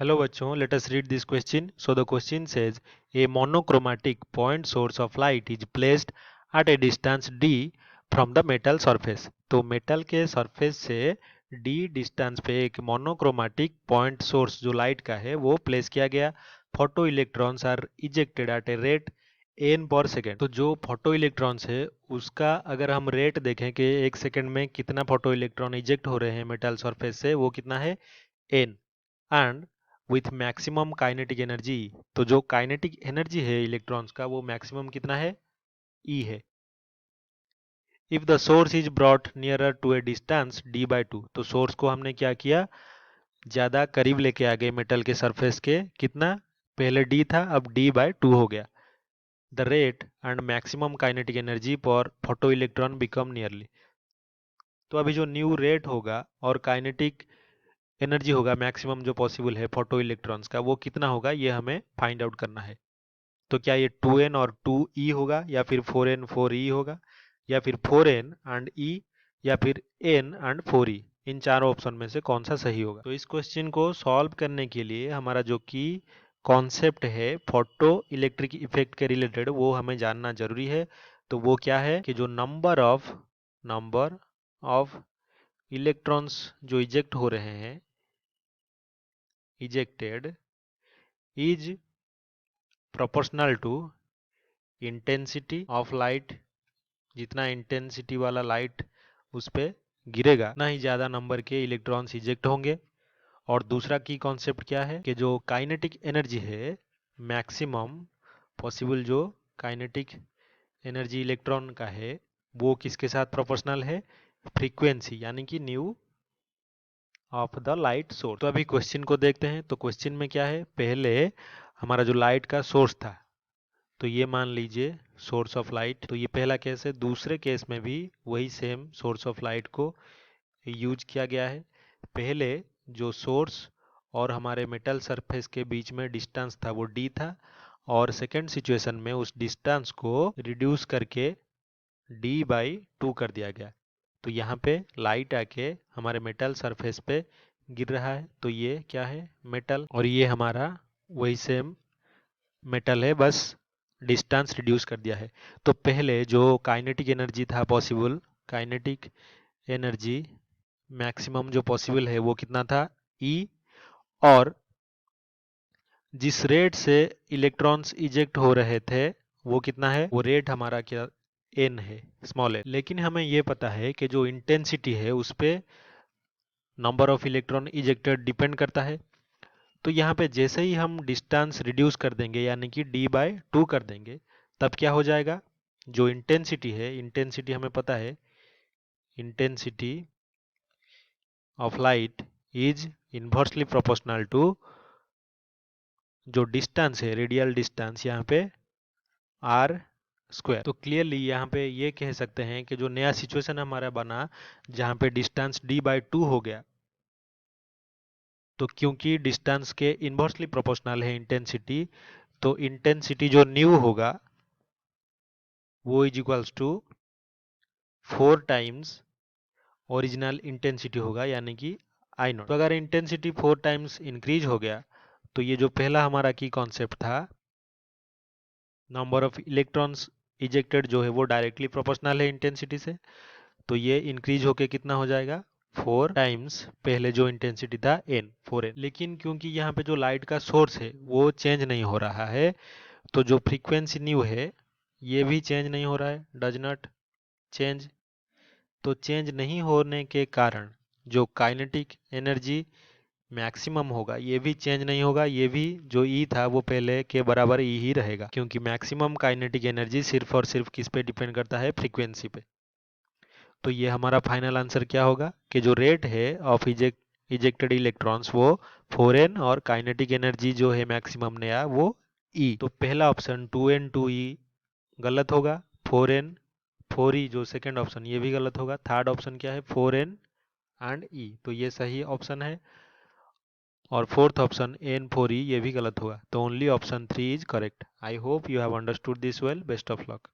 Hello बच्चों, let us read this question. So the question says a monochromatic point source of light is placed at a distance d from the metal surface. तो metal के surface से d distance पे एक monochromatic point source जो light का है वो place किया गया. Photo electrons are ejected at a rate n per second. तो जो फोटो इलेक्ट्रॉन्स है उसका अगर हम रेट देखें कि एक सेकेंड में कितना फोटो इलेक्ट्रॉन इजेक्ट हो रहे हैं मेटल सरफेस से, वो कितना है n. And with maximum kinetic energy, तो जो काइनेटिक एनर्जी है इलेक्ट्रॉन्स का वो मैक्सिमम कितना है, ई है. If the source is brought nearer to a distance D by two, तो सोर्स को हमने क्या किया, ज़्यादा करीब लेके आ गए मेटल के सरफेस के. कितना, पहले डी था अब डी बाई टू हो गया. The rate and maximum kinetic energy for photo electron become nearly. तो अभी जो न्यू रेट होगा और काइनेटिक एनर्जी होगा मैक्सिमम जो पॉसिबल है फोटो इलेक्ट्रॉन्स का, वो कितना होगा ये हमें फाइंड आउट करना है. तो क्या ये 2n और 2e होगा, या फिर 4n 4e होगा, या फिर 4n एंड e, या फिर n एंड 4e. इन चारों ऑप्शन में से कौन सा सही होगा. तो इस क्वेश्चन को सॉल्व करने के लिए हमारा जो कि कॉन्सेप्ट है फोटो इलेक्ट्रिक इफेक्ट के रिलेटेड वो हमें जानना जरूरी है. तो वो क्या है कि जो नंबर ऑफ इलेक्ट्रॉन्स जो इजेक्ट हो रहे हैं, ejected is proportional to intensity of light. जितना इंटेंसिटी वाला लाइट उस पर गिरेगा उतना ही ज़्यादा नंबर के इलेक्ट्रॉन्स इजेक्ट होंगे. और दूसरा की कॉन्सेप्ट क्या है कि जो काइनेटिक एनर्जी है मैक्सिमम पॉसिबल, जो काइनेटिक एनर्जी इलेक्ट्रॉन का है वो किसके साथ प्रोपोर्शनल है, फ्रीक्वेंसी यानी कि new of the light source. तो अभी क्वेश्चन को देखते हैं. तो क्वेश्चन में क्या है, पहले हमारा जो लाइट का सोर्स था तो ये मान लीजिए सोर्स ऑफ लाइट. तो ये पहला केस है. दूसरे केस में भी वही सेम सोर्स ऑफ लाइट को यूज किया गया है. पहले जो सोर्स और हमारे मेटल सरफेस के बीच में डिस्टेंस था वो d था, और सेकेंड सिचुएशन में उस डिस्टेंस को रिड्यूस करके d बाई टू कर दिया गया. तो यहाँ पे लाइट आके हमारे मेटल सरफेस पे गिर रहा है. तो ये क्या है, मेटल, और ये हमारा वही सेम मेटल है, बस डिस्टेंस रिड्यूस कर दिया है. तो पहले जो काइनेटिक एनर्जी था पॉसिबल, काइनेटिक एनर्जी मैक्सिमम जो पॉसिबल है वो कितना था, ई. और जिस रेट से इलेक्ट्रॉन्स इजेक्ट हो रहे थे वो कितना है, वो रेट हमारा क्या, एन है, स्मॉल एन. लेकिन हमें ये पता है कि जो इंटेंसिटी है उस पर number of electron ejected depend करता है. तो यहाँ पे जैसे ही हम डिस्टेंस रिड्यूस कर देंगे यानी कि d बाय टू कर देंगे, तब क्या हो जाएगा, जो इंटेंसिटी है, इंटेंसिटी हमें पता है, intensity of light is inversely proportional to जो डिस्टेंस है, रेडियल डिस्टेंस यहाँ पे r स्क्वायर. तो क्लियरली यहाँ पे ये कह सकते हैं कि जो नया सिचुएशन हमारा बना जहाँ पे डिस्टेंस d बाय टू हो गया, तो क्योंकि डिस्टेंस के इन्वर्सली प्रोपोर्शनल है इंटेंसिटी, तो इंटेंसिटी जो न्यू होगा वो is equals to 4 times original intensity होगा यानी कि आई नॉट. तो अगर इंटेंसिटी 4 टाइम्स इंक्रीज हो गया तो ये जो पहला हमारा की कॉन्सेप्ट था, नंबर ऑफ इलेक्ट्रॉन्स इजेक्टेड जो है वो डायरेक्टली प्रोपोर्शनल है इंटेंसिटी से, तो ये इंक्रीज होके कितना हो जाएगा, 4 टाइम्स पहले जो इंटेंसिटी था n, 4n. लेकिन क्योंकि यहाँ पे जो लाइट का सोर्स है वो चेंज नहीं हो रहा है, तो जो फ्रीक्वेंसी न्यू है ये भी चेंज नहीं हो रहा है, डज नॉट चेंज. तो चेंज नहीं होने के कारण जो काइनेटिक एनर्जी मैक्सिमम होगा ये भी चेंज नहीं होगा, ये भी जो ई था वो पहले के बराबर ई ही रहेगा, क्योंकि मैक्सिमम काइनेटिक एनर्जी सिर्फ और सिर्फ किस पे डिपेंड करता है, फ्रीक्वेंसी पे. तो ये हमारा फाइनल आंसर क्या होगा कि जो रेट है ऑफ इजेक्टेड इलेक्ट्रॉन्स वो 4n, और काइनेटिक एनर्जी जो है मैक्सिमम नया वो ई. तो पहला ऑप्शन 2n 2e गलत होगा, 4n 4e जो सेकंड ऑप्शन ये भी गलत होगा, थर्ड ऑप्शन क्या है 4n एंड ई, तो ये सही ऑप्शन है. और फोर्थ ऑप्शन एन 4e ये भी गलत होगा. तो only option 3 is correct. I hope you have understood this well. Best of luck.